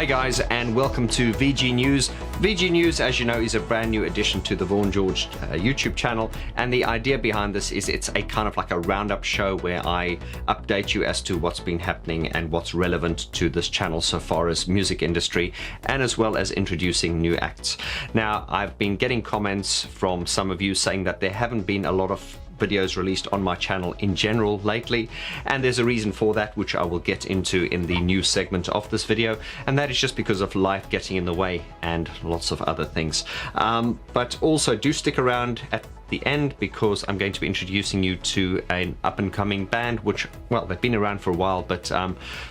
Hi guys, and welcome to VG News. VG News, as you know, is a brand new addition to the Vaughn George YouTube channel, and the idea behind this is it's a kind of like a roundup show where I update you as to what's been happening and what's relevant to this channel so far as music industry, and as well as introducing new acts. Now, I've been getting comments from some of you saying that there haven't been a lot of videos released on my channel in general lately, and there's a reason for that, which I will get into in the news segment of this video, and that is just because of life getting in the way and lots of other things. But also do stick around at the end, because I'm going to be introducing you to an up-and-coming band, which, well, they've been around for a while, but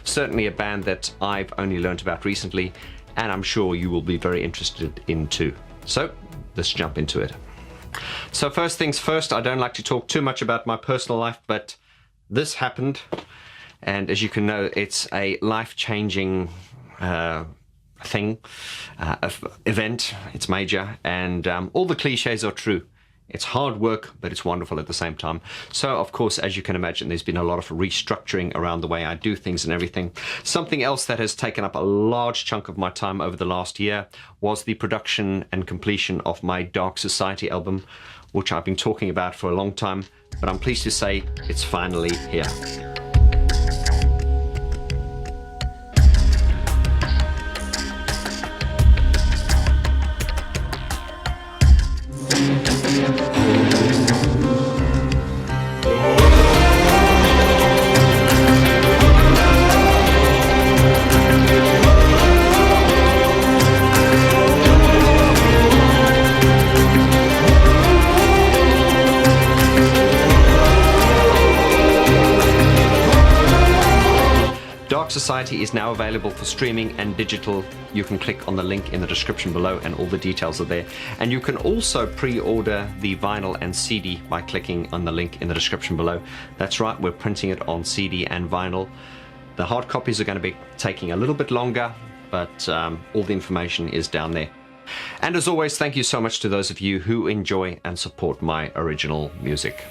certainly a band that I've only learned about recently, and I'm sure you will be very interested in too. So let's jump into it. So first things first, I don't like to talk too much about my personal life, but this happened, and as you can know, it's a life-changing thing, event. It's major, and all the cliches are true. It's hard work, but it's wonderful at the same time. So, of course, as you can imagine, there's been a lot of restructuring around the way I do things and everything. Something else that has taken up a large chunk of my time over the last year was the production and completion of my Dark Society album, which I've been talking about for a long time, but I'm pleased to say it's finally here. Dark Society is now available for streaming and digital. You can click on the link in the description below and all the details are there. And you can also pre-order the vinyl and CD by clicking on the link in the description below. That's right, we're printing it on CD and vinyl. The hard copies are going to be taking a little bit longer, but all the information is down there. And as always, thank you so much to those of you who enjoy and support my original music.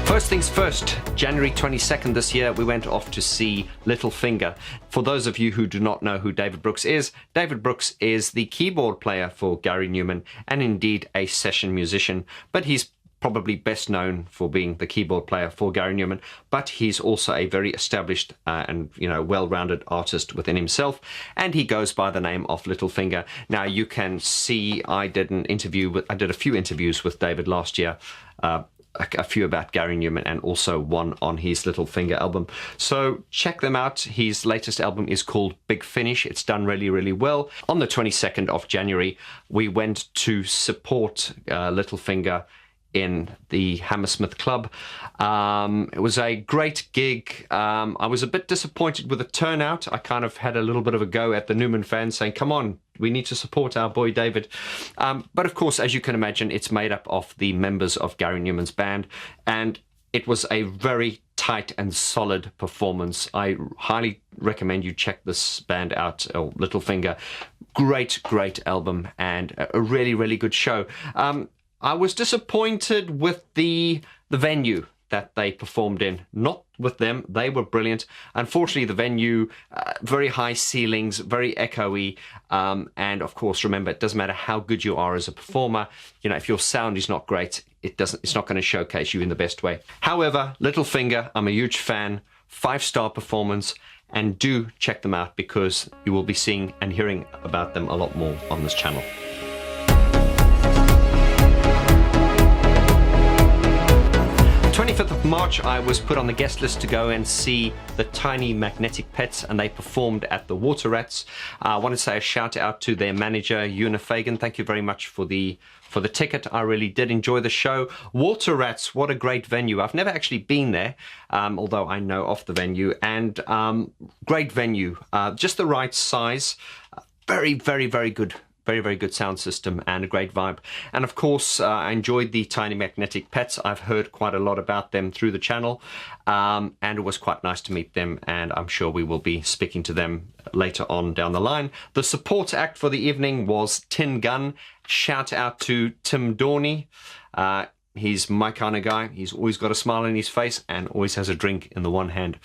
First things first, January 22nd this year, we went off to see Littlefinger. For those of you who do not know who David Brooks is the keyboard player for Gary Numan, and indeed a session musician, but he's probably best known for being the keyboard player for Gary Numan, but he's also a very established and well-rounded artist within himself, and he goes by the name of Littlefinger. Now you can see I did a few interviews with David last year, a few about Gary Numan and also one on his Littlefinger album. So check them out. His latest album is called Big Finish. It's done really, really well. On the 22nd of January, we went to support Littlefinger in the Hammersmith Club. It was a great gig. I was a bit disappointed with the turnout. I kind of had a little bit of a go at the Numan fans saying, come on, we need to support our boy David. But of course, as you can imagine, it's made up of the members of Gary Numan's band, and it was a very tight and solid performance. I highly recommend you check this band out, Littlefinger. Great, great album, and a really, really good show. I was disappointed with the venue that they performed in. Not with them, they were brilliant. Unfortunately, the venue, very high ceilings, very echoey, and of course, remember, it doesn't matter how good you are as a performer. If your sound is not great, it's not going to showcase you in the best way. However, Littlefinger, I'm a huge fan, 5-star performance, and do check them out because you will be seeing and hearing about them a lot more on this channel. 25th of March, I was put on the guest list to go and see the Tiny Magnetic Pets, and they performed at the Water Rats. I want to say a shout out to their manager, Una Fagan. Thank you very much for the ticket. I really did enjoy the show. Water Rats, what a great venue. I've never actually been there, although I know of the venue, and great venue, just the right size, very, very, very good. Very, very good sound system and a great vibe. And of course, I enjoyed the Tiny Magnetic Pets. I've heard quite a lot about them through the channel, and it was quite nice to meet them, and I'm sure we will be speaking to them later on down the line. The support act for the evening was Tin Gun. Shout out to Tim Dorney. He's my kind of guy. He's always got a smile on his face and always has a drink in the one hand.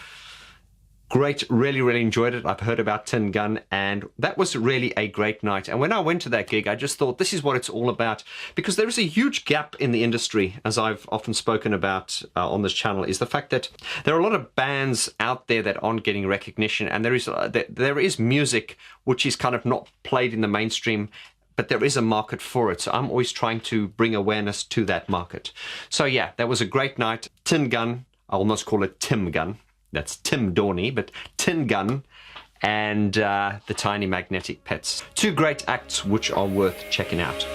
Great, really, really enjoyed it. I've heard about Tin Gun, and that was really a great night. And when I went to that gig, I just thought this is what it's all about, because there is a huge gap in the industry, as I've often spoken about on this channel, is the fact that there are a lot of bands out there that aren't getting recognition, and there is music which is kind of not played in the mainstream, but there is a market for it. So I'm always trying to bring awareness to that market. So yeah, that was a great night. Tin Gun, I almost call it Tim Gun. That's Tim Dorney, but Tin Gun and the Tiny Magnetic Pets. Two great acts which are worth checking out.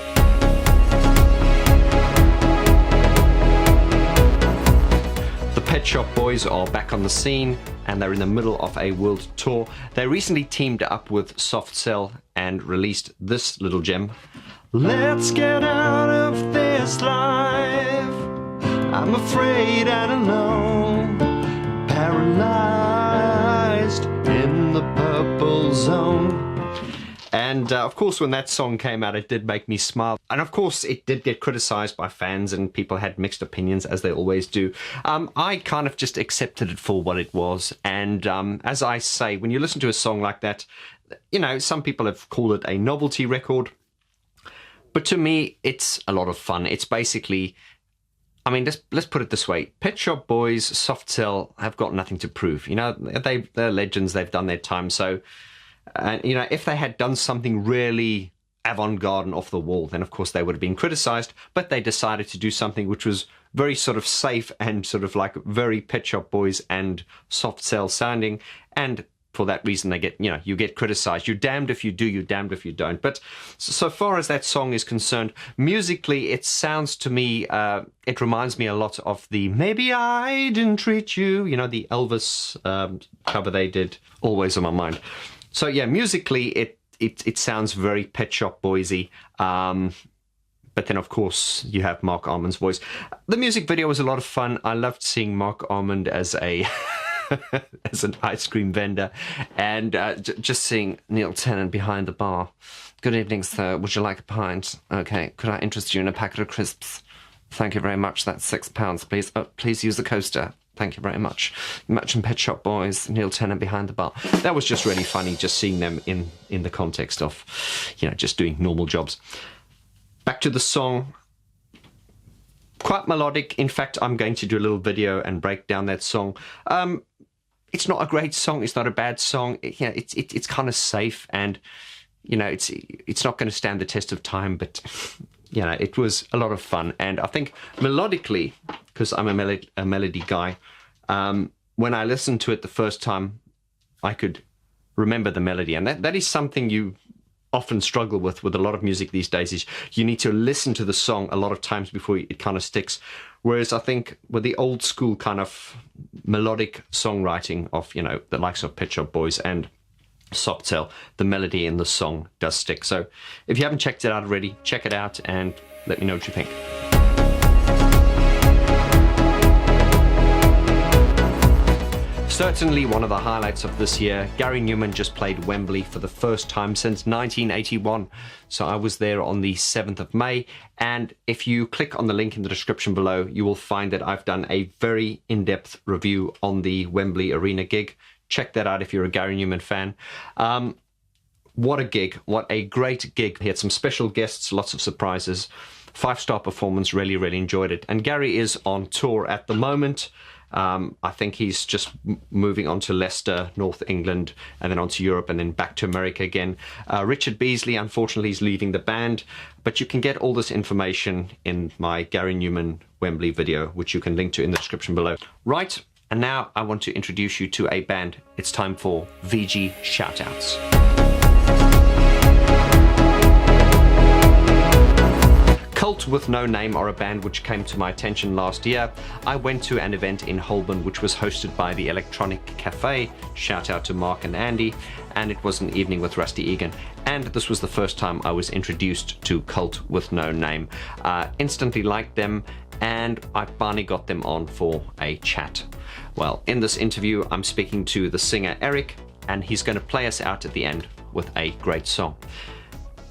The Pet Shop Boys are back on the scene, and they're in the middle of a world tour. They recently teamed up with Soft Cell and released this little gem. Let's get out of this life. I'm afraid and alone, paralyzed in the purple zone. And of course, when that song came out, it did make me smile. And of course, it did get criticized by fans, and people had mixed opinions, as they always do. I kind of just accepted it for what it was. And as I say, when you listen to a song like that, you know, some people have called it a novelty record. But to me, it's a lot of fun. It's basically, I mean, let's put it this way. Pet Shop Boys, Soft Cell have got nothing to prove. You know, they're legends. They've done their time. So, you know, if they had done something really avant-garde and off the wall, then of course they would have been criticized. But they decided to do something which was very sort of safe and sort of like very Pet Shop Boys and Soft Cell sounding. And for that reason, they get, you know, you get criticized. You're damned if you do, you're damned if you don't. But so far as that song is concerned, musically, it sounds to me, it reminds me a lot of the Maybe I Didn't Treat You, you know, the Elvis cover they did, Always on My Mind. So yeah, musically, it sounds very Pet Shop Boysy. But then, of course, you have Mark Armand's voice. The music video was a lot of fun. I loved seeing Mark Armand as a as an ice cream vendor, and just seeing Neil Tennant behind the bar. Good evening, sir. Would you like a pint? Okay. Could I interest you in a packet of crisps? Thank you very much. That's £6, please. Please use the coaster. Thank you very much. Much and Pet Shop Boys, Neil Tennant behind the bar. That was just really funny, just seeing them in the context of, you know, just doing normal jobs. Back to the song. Quite melodic. In fact, I'm going to do a little video and break down that song. It's not a great song. It's not a bad song. You know, it's kind of safe, and you know, it's not going to stand the test of time. But you know, it was a lot of fun, and I think melodically, because I'm a melody guy, when I listened to it the first time, I could remember the melody, and that is something you often struggle with a lot of music these days. Is you need to listen to the song a lot of times before it kind of sticks. Whereas I think with the old school kind of melodic songwriting of, you know, the likes of Pet Shop Boys and Soft Cell, the melody in the song does stick. So if you haven't checked it out already, check it out and let me know what you think. Certainly one of the highlights of this year, Gary Numan just played Wembley for the first time since 1981. So I was there on the 7th of May. And if you click on the link in the description below, you will find that I've done a very in-depth review on the Wembley Arena gig. Check that out if you're a Gary Numan fan. What a gig. What a great gig. He had some special guests, lots of surprises. 5-star performance, really, really enjoyed it. And Gary is on tour at the moment. I think he's just moving on to Leicester, North England, and then on to Europe, and then back to America again. Richard Beasley, unfortunately, is leaving the band, but you can get all this information in my Gary Numan Wembley video, which you can link to in the description below. Right, and now I want to introduce you to a band. It's time for VG Shoutouts. Cult with No Name are a band which came to my attention last year. I went to an event in Holborn which was hosted by the Electronic Cafe, shout out to Mark and Andy, and it was an evening with Rusty Egan. And this was the first time I was introduced to Cult with No Name. Instantly liked them, and I finally got them on for a chat. Well, in this interview, I'm speaking to the singer Eric, and he's going to play us out at the end with a great song.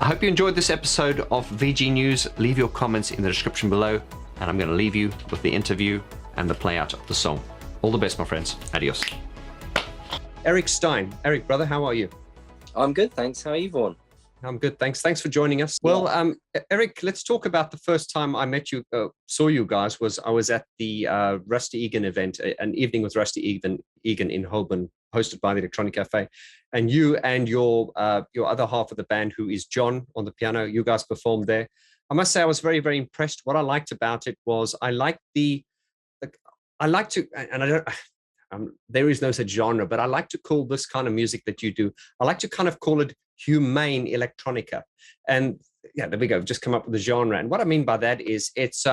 I hope you enjoyed this episode of VG News. Leave your comments in the description below. and I'm going to leave you with the interview and the play out of the song. All the best, my friends. Adios. Eric Stein. Eric, brother, how are you? I'm good, thanks. How are you, Vaughn? I'm good, thanks. Thanks for joining us. Well, Eric, let's talk about the first time I met you, saw you guys. I was at the Rusty Egan event, an evening with Rusty Egan in Holborn, hosted by the Electronic Cafe, and you and your other half of the band, who is John on the piano, you guys performed there. I must say I was very, very impressed. What I liked about it was I like to, and I don't. There is no such genre, but I like to call this kind of music that you do, I like to kind of call it humane electronica. And yeah, there we go, just come up with a genre. And what I mean by that is it's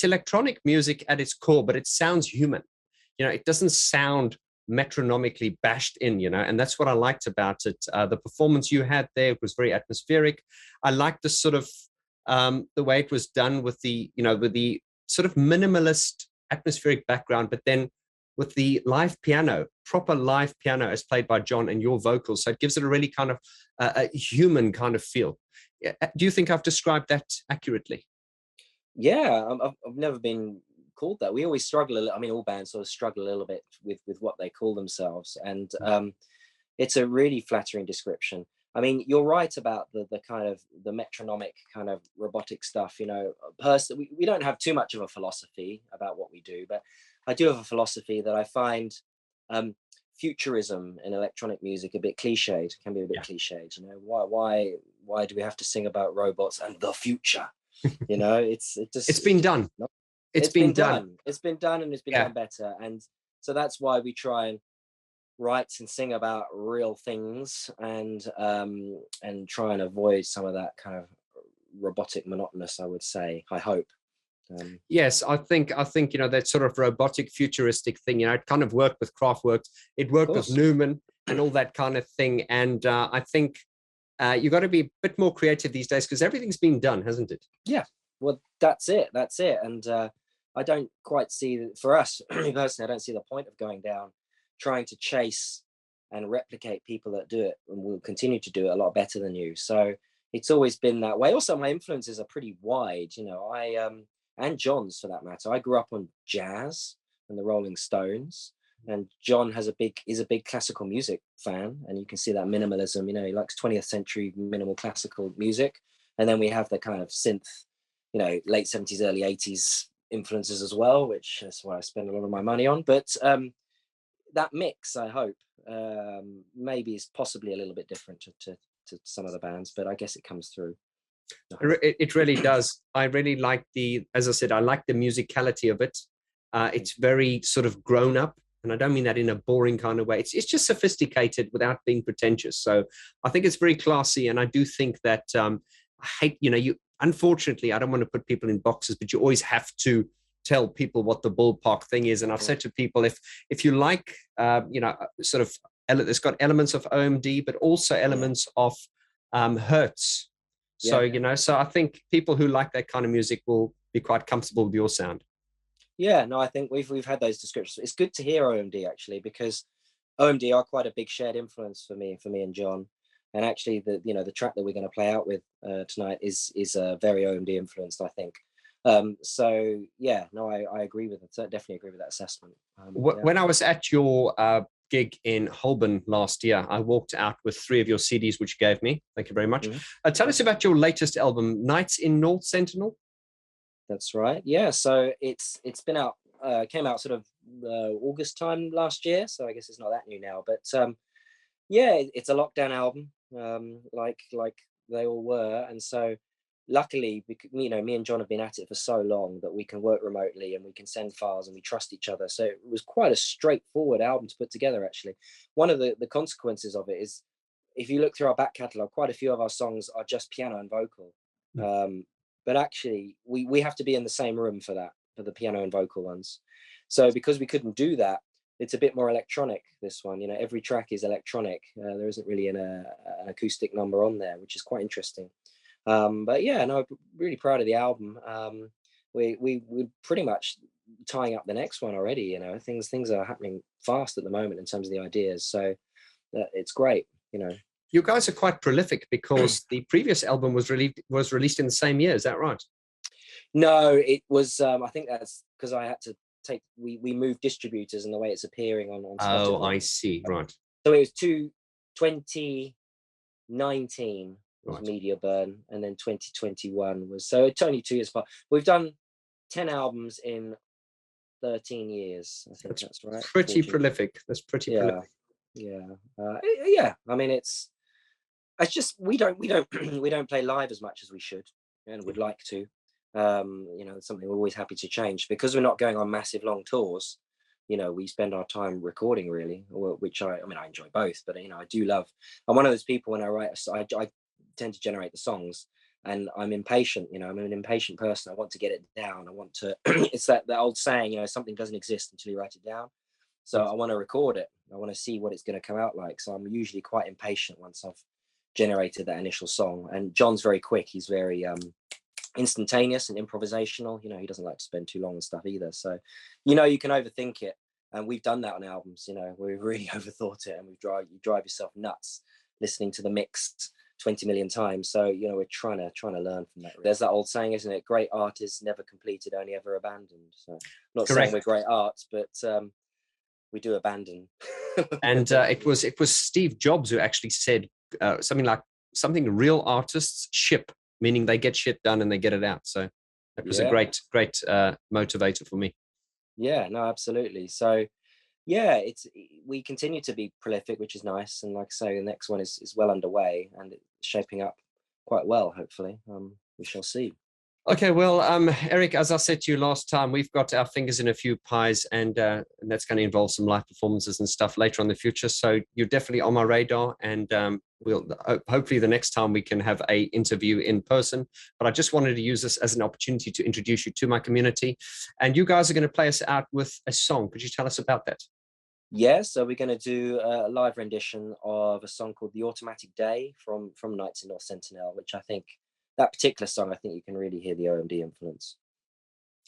electronic music at its core, but it sounds human. You know, it doesn't sound metronomically bashed in, you know, and that's what I liked about it. The performance you had there was very atmospheric. I liked the sort of the way it was done with the sort of minimalist atmospheric background, but then with the live piano, proper live piano as played by John and your vocals. So it gives it a really kind of a human kind of feel. Do you think I've described that accurately? Yeah, I've never been called that. We always struggle a little. I mean, all bands sort of struggle a little bit with what they call themselves. And it's a really flattering description. I mean, you're right about the kind of the metronomic kind of robotic stuff. You know, personally, we don't have too much of a philosophy about what we do, but I do have a philosophy that I find futurism in electronic music a bit cliched, can be a bit cliched. You know, why do we have to sing about robots and the future? You know, it's been done. It's been done. It's been done, and it's been done better. And so that's why we try and write and sing about real things, and try and avoid some of that kind of robotic monotonous, I would say. I hope. Yes, I think you know, that sort of robotic futuristic thing, you know, it kind of worked with Kraftwerk, it worked with Numan and all that kind of thing. And I think you got to be a bit more creative these days, because everything's been done, hasn't it? Yeah, well, that's it. And I don't quite see, for us personally, I don't see the point of going down trying to chase and replicate people that do it and will continue to do it a lot better than you. So it's always been that way. Also, my influences are pretty wide, you know. And John's, for that matter. I grew up on jazz and the Rolling Stones, and John is a big classical music fan, and you can see that minimalism. You know, he likes 20th century minimal classical music, and then we have the kind of synth, you know, late 70s, early 80s influences as well, which is what I spend a lot of my money on. But that mix, I hope, maybe is possibly a little bit different to some of the bands, but I guess it comes through. It really does. I really like as I said, I like the musicality of it. It's very sort of grown up, and I don't mean that in a boring kind of way. It's just sophisticated without being pretentious. So I think it's very classy, and I do think that I hate, you know, unfortunately, I don't want to put people in boxes, but you always have to tell people what the ballpark thing is. And I've said to people, if you like, you know, sort of, it's got elements of OMD, but also elements of Hertz. So, you know, so I think people who like that kind of music will be quite comfortable with your sound. Yeah, no, I think we've had those descriptions. It's good to hear OMD, actually, because OMD are quite a big shared influence for me and John. And actually, the track that we're going to play out with tonight is very OMD influenced, I think. So yeah, no, I agree with it. Definitely agree with that assessment. When I was at your gig in Holborn last year, I walked out with 3 of your CDs, which you gave me. Thank you very much. Tell us about your latest album, Nights in North Sentinel. That's right. Yeah. So it's been out, came out sort of August time last year. So I guess it's not that new now, but yeah, it's a lockdown album, like they all were. And so luckily, you know, me and John have been at it for so long that we can work remotely and we can send files and we trust each other. So it was quite a straightforward album to put together, actually. One of the consequences of it is, if you look through our back catalogue, quite a few of our songs are just piano and vocal. But actually, we have to be in the same room for the piano and vocal ones. So because we couldn't do that, it's a bit more electronic, this one. You know, every track is electronic. There isn't really an acoustic number on there, which is quite interesting. But yeah, no, really proud of the album. We're pretty much tying up the next one already. You know, things are happening fast at the moment in terms of the ideas. So it's great. You know, you guys are quite prolific, because the previous album was released in the same year. Is that right? No, it was. I think that's because I had to take. We moved distributors and the way it's appearing on Oh, Spotify. I see. Right. So it was 2019 was Right. Media Burn, and then 2021 was. So it's only 2 years apart. We've done 10 albums in 13 years. I think that's right. Pretty 14. prolific. That's pretty Yeah, prolific. yeah, yeah. I mean, it's just we don't we don't play live as much as we should and would like to. You know, it's something we're always happy to change because we're not going on massive long tours. You know, we spend our time recording really, which I mean, I enjoy both, but you know, I do love. I'm one of those people when I write, I tend to generate the songs, and I'm impatient. You know, I'm an impatient person. I want to get it down. I want to. It's that old saying, you know, something doesn't exist until you write it down. So Yes. I want to record it. I want to see what it's going to come out like. So I'm usually quite impatient once I've generated that initial song. And John's very quick. He's very instantaneous and improvisational. You know, he doesn't like to spend too long on stuff either. So, you know, you can overthink it. And we've done that on albums, you know, we've really overthought it, and you drive yourself nuts listening to the mix 20 million times. So, you know, we're trying to learn from that. There's that old saying, isn't it? Great art is never completed, only ever abandoned. So not saying we're great arts, but we do abandon. And it was Steve Jobs who actually said something real artists ship, meaning they get shit done and they get it out. So that was a great motivator for me. Yeah, no, absolutely. So yeah, we continue to be prolific, which is nice. And like I say, the next one is well underway and it's shaping up quite well, hopefully. We shall see. Okay, well, Eric, as I said to you last time, we've got our fingers in a few pies, and that's going to involve some live performances and stuff later on in the future. So you're definitely on my radar, and we'll hopefully the next time we can have a interview in person. But I just wanted to use this as an opportunity to introduce you to my community, and you guys are going to play us out with a song. Could you tell us about that? Yeah, so we're going to do a live rendition of a song called "The Automatic Day" from Nights in North Sentinel, which I think that particular song, I think you can really hear the OMD influence.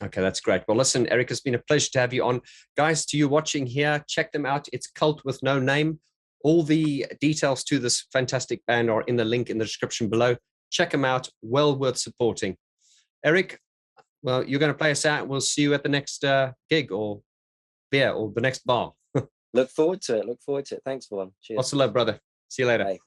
Okay, that's great. Well, listen, Eric, it's been a pleasure to have you on. Guys, to you watching here, check them out. It's Cult with No Name. All the details to this fantastic band are in the link in the description below. Check them out. Well worth supporting. Eric, well, you're going to play us out. We'll see you at the next gig or beer or the next bar. Look forward to it. Look forward to it. Thanks, Vaughn. Cheers. Lots of love, brother. See you later. Bye.